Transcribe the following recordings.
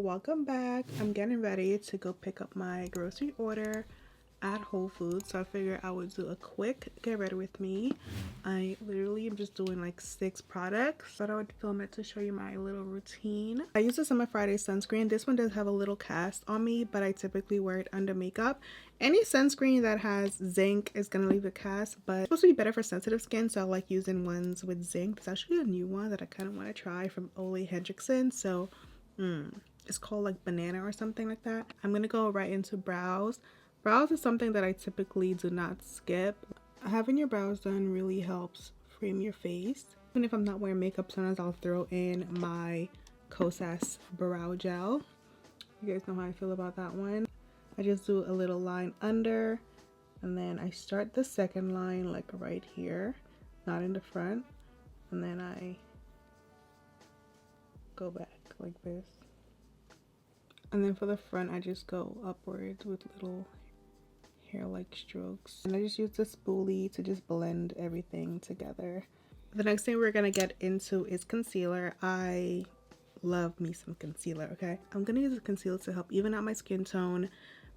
welcome back. I'm getting ready to go pick up my grocery order at Whole Foods, so I figured I would do a quick get ready with me. I literally am just doing like 6 products. Thought I would film it to show you my little routine. I use the Summer Friday sunscreen. This one does have a little cast on me, but I typically wear it under makeup. Any sunscreen that has zinc is gonna leave a cast, but it's supposed to be better for sensitive skin, so I like using ones with zinc. There's actually a new one that I kind of want to try from Ole Hendrickson, so it's called like banana or something like that. I'm gonna go right into brows. Brows is something that I typically do not skip. Having your brows done really helps frame your face. Even if I'm not wearing makeup, sometimes I'll throw in my Kosas brow gel. You guys know how I feel about that one. I just do a little line under, and then I start the second line like right here, not in the front, and then I go back like this. And then for the front, I just go upwards with little hair-like strokes. And I just use the spoolie to just blend everything together. The next thing we're gonna get into is concealer. I love me some concealer, okay? I'm gonna use the concealer to help even out my skin tone,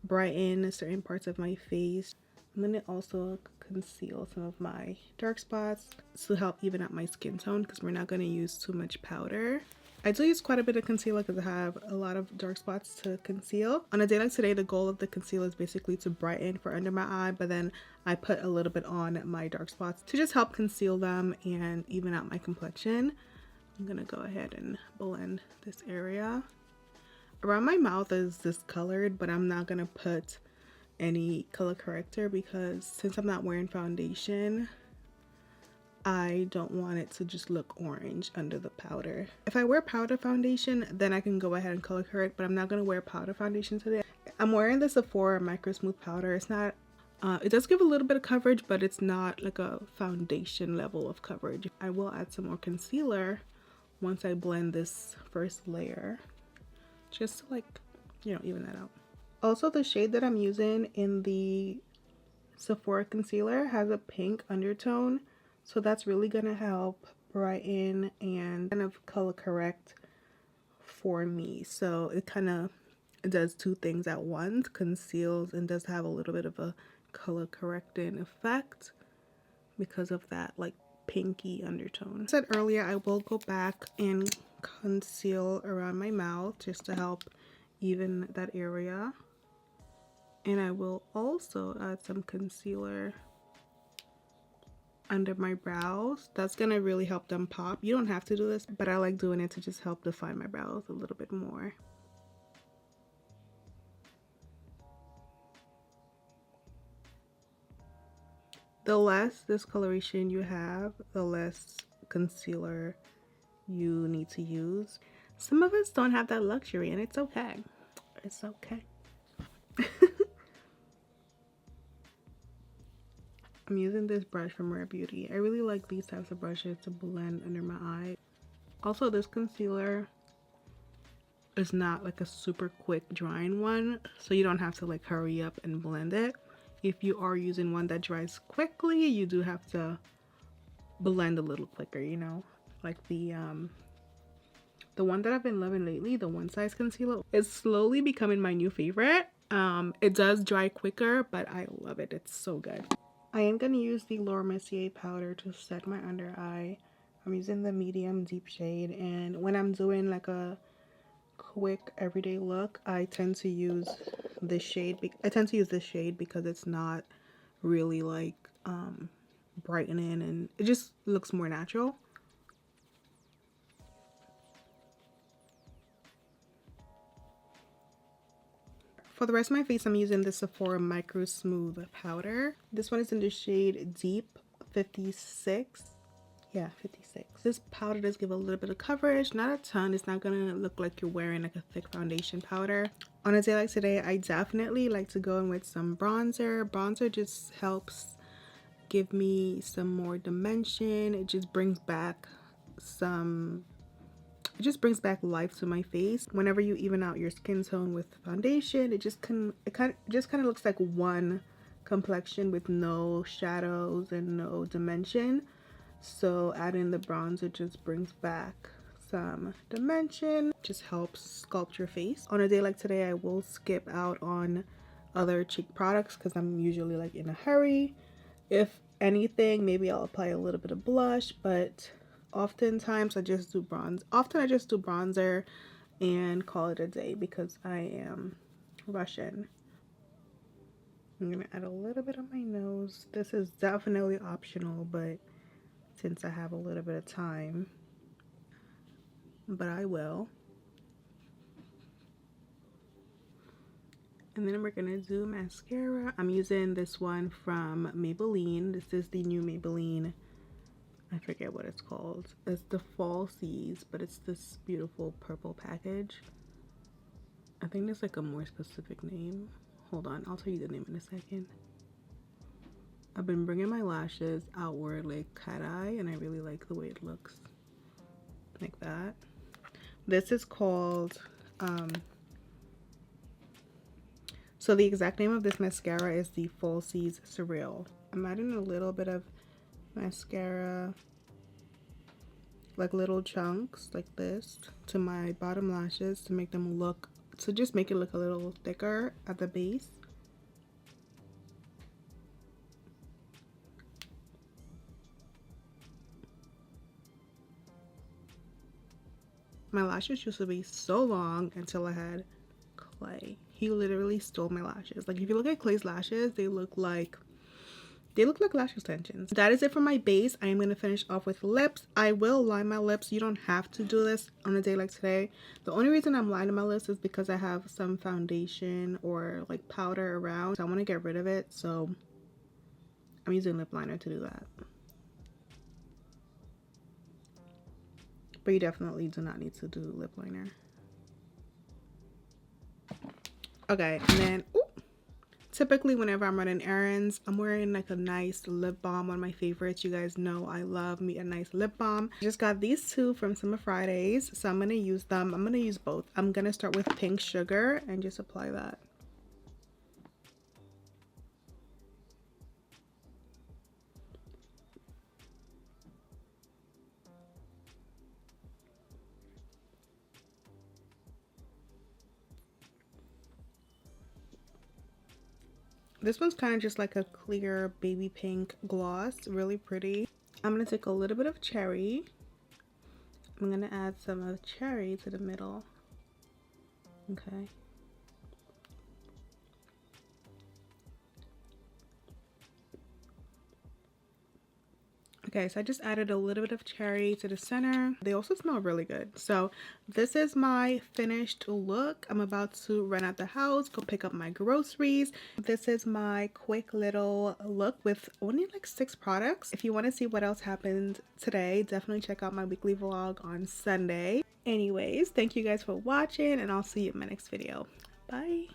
brighten certain parts of my face. I'm gonna also conceal some of my dark spots to help even out my skin tone because we're not gonna use too much powder. I do use quite a bit of concealer because I have a lot of dark spots to conceal. On a day like today, the goal of the concealer is basically to brighten for under my eye, but then I put a little bit on my dark spots to just help conceal them and even out my complexion. I'm gonna go ahead and blend this area. Around my mouth is discolored, but I'm not gonna put any color corrector because since I'm not wearing foundation, I don't want it to just look orange under the powder. If I wear powder foundation, then I can go ahead and color correct, but I'm not going to wear powder foundation today. I'm wearing the Sephora Micro Smooth powder. It's not, it does give a little bit of coverage, but it's not like a foundation level of coverage. I will add some more concealer once I blend this first layer, just to like, you know, even that out. Also, the shade that I'm using in the Sephora concealer has a pink undertone. So that's really gonna help brighten and kind of color correct for me. So it kind of does two things at once, conceals and does have a little bit of a color correcting effect because of that like pinky undertone. As I said earlier, I will go back and conceal around my mouth just to help even that area. And I will also add some concealer under my brows. That's gonna really help them pop. You don't have to do this, but I like doing it to just help define my brows a little bit more. The less discoloration you have, the less concealer you need to use. Some of us don't have that luxury, and it's okay. It's okay. I'm using this brush from Rare Beauty. I really like these types of brushes to blend under my eye. Also, this concealer is not like a super quick drying one, so you don't have to like hurry up and blend it. If you are using one that dries quickly, you do have to blend a little quicker, you know? Like the one that I've been loving lately, the One Size concealer, is slowly becoming my new favorite. It does dry quicker, but I love it. It's so good. I am going to use the Laura Mercier powder to set my under eye. I'm using the medium deep shade, and when I'm doing like a quick everyday look, I tend to use this shade. Because it's not really like brightening, and it just looks more natural. For the rest of my face, I'm using the Sephora Micro Smooth powder. This one is in the shade Deep 56. Yeah, 56. This powder does give a little bit of coverage, not a ton. It's not gonna look like you're wearing like a thick foundation powder. On a day like today, I definitely like to go in with some bronzer. Bronzer just helps give me some more dimension. It just brings back life to my face. Whenever you even out your skin tone with foundation, it kind of looks like one complexion with no shadows and no dimension. So adding the bronzer just brings back some dimension. Just helps sculpt your face. On a day like today, I will skip out on other cheek products because I'm usually like in a hurry. If anything, maybe I'll apply a little bit of blush, but oftentimes I just do bronzer and call it a day because I am rushing. I'm gonna add a little bit on my nose. This is definitely optional, but since I have a little bit of time, but I will. And then we're gonna do mascara. I'm using this one from Maybelline. This is the new Maybelline, I forget what it's called. It's the Fall Seas, but it's this beautiful purple package. I think there's like a more specific name. Hold on, I'll tell you the name in a second. I've been bringing my lashes outward like cat eye, and I really like the way it looks. Like that. This is called, so the exact name of this mascara is the Fall Seas Surreal. I'm adding a little bit of mascara, like little chunks like this, to my bottom lashes to make them look, to just make it look a little thicker at the base. My lashes used to be so long until I had Clay. He literally stole my lashes. Like if you look at Clay's lashes, they look like lash extensions. That is it for my base. I am going to finish off with lips. I will line my lips. You don't have to do this on a day like today. The only reason I'm lining my lips is because I have some foundation or like powder around. So I want to get rid of it. So I'm using lip liner to do that. But you definitely do not need to do lip liner. Okay, and then typically whenever I'm running errands, I'm wearing like a nice lip balm, one of my favorites. You guys know I love me a nice lip balm. I just got these two from Summer Fridays, so I'm gonna use them. I'm gonna use both. I'm gonna start with Pink Sugar and just apply that. This one's kind of just like a clear baby pink gloss, really pretty. I'm gonna take a little bit of cherry. I'm gonna add some of cherry to the middle. Okay. Okay, so I just added a little bit of cherry to the center. They also smell really good. So this is my finished look. I'm about to run out the house, go pick up my groceries. This is my quick little look with only like 6 products. If you want to see what else happened today, definitely check out my weekly vlog on Sunday. Anyways, thank you guys for watching, and I'll see you in my next video. Bye.